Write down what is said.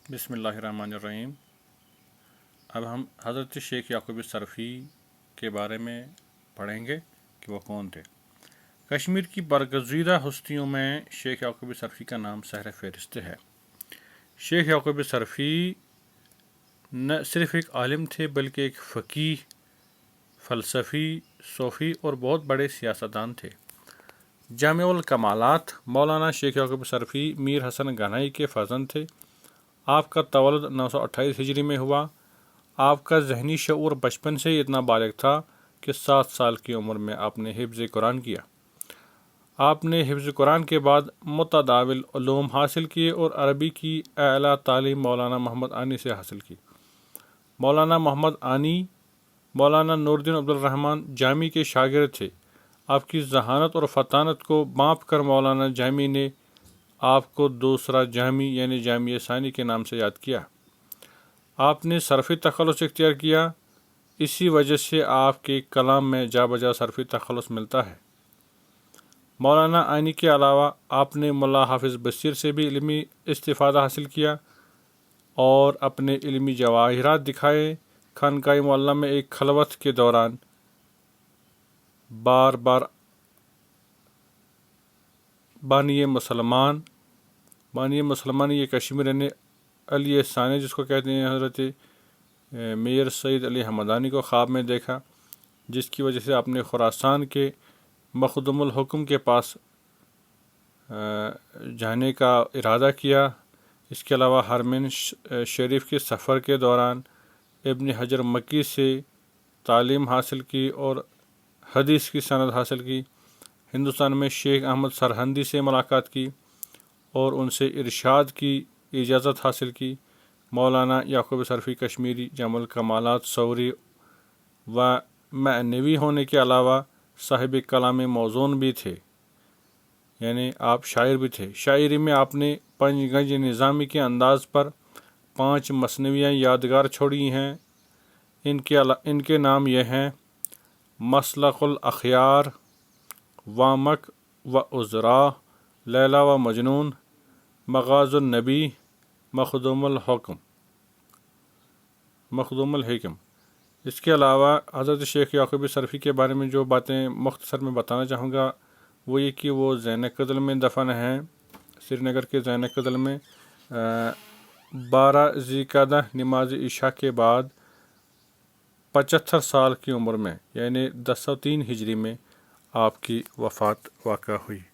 बिस्मिल्लाहिर्रहमानिर्रहीम। अब हम हज़रत शेख याकूब सरफ़ी के बारे में पढ़ेंगे कि वो कौन थे। कश्मीर की बरगज़ीदा हस्तियों में शेख याकूब सरफ़ी का नाम सहर फ़हरिस्त है। शेख याकूब सरफ़ी न सिर्फ़ एक आलिम थे बल्कि एक फ़कीह, फ़लसफ़ी, सूफ़ी और बहुत बड़े सियासतदान थे। जामिउल कमालात मौलाना शेख याकूब सरफ़ी मीर हसन गनाई के फ़र्जंद थे। आपका तवल्लुद 928 हिजरी में हुआ। आपका ज़हनी शऊर बचपन से ही इतना बालिग था कि 7 साल की उम्र में आपने हिफ्ज़ कुरान किया। आपने हिफ्ज़ कुरान के बाद मुतदाविल उलूम हासिल किए और अरबी की आला तालीम मौलाना मोहम्मद आनी से हासिल की। मौलाना मोहम्मद आनी मौलाना नूरुद्दीन अब्दुल रहमान जामी के शागिर्द थे। आपकी ज़हानत और फ़तानत को माप कर मौलाना जामी ने आपको दूसरा जामी यानी जामिया सानी के नाम से याद किया। आपने सरफ़ी तखल्लुस इख्तियार किया, इसी वजह से आपके कलाम में जा बजा सरफ़ी तखल्लुस मिलता है। मौलाना आनी के अलावा आपने मुल्ला हाफिज़ बशीर से भी इल्मी इस्तिफ़ादा हासिल किया और अपने इल्मी जवाहिरात दिखाए। खानकाए मुअल्ला में एक खलवत के दौरान बार बार बानिए मुसलमान ये कश्मीर ने अली सानी जिसको कहते हैं हज़रत मेयर सईद अली हमदानी को ख्वाब में देखा, जिसकी वजह से आपने खुरासान के मखदुमुल हुक्म के पास जाने का इरादा किया। इसके अलावा हरमैन शरीफ के सफ़र के दौरान इब्न हजर मक्की से तालीम हासिल की और हदीस की सनद हासिल की। हिंदुस्तान में शेख अहमद सरहंदी से मुलाकात की और उनसे इरशाद की इजाज़त हासिल की। मौलाना याकूब सरफ़ी कश्मीरी जामुल कमालात सौरी व मअनवी होने के अलावा साहिब कलाम मौज़ून भी थे, यानी आप शायर भी थे। शायरी में आपने पंजगंज निज़ामी के अंदाज़ पर 5 मसनवियाँ यादगार छोड़ी हैं। इनके नाम यह हैं: मसलकुल अख़यार, वामक व उज़रा, लैला व मजनून, मग़ाज़ुन नबी, मखदूमुल हिकम। इसके अलावा हज़रत शेख याकूब सरफ़ी के बारे में जो बातें मुख्तसर में बताना चाहूँगा वो ये कि वो ज़ैन कदल में दफन हैं, श्रीनगर के ज़ैन कदल में। 12 ज़िलक़ादा नमाज इशा के बाद 75 साल की उम्र में यानी 1003 हिजरी में आपकी वफ़ात वाक़ा हुई।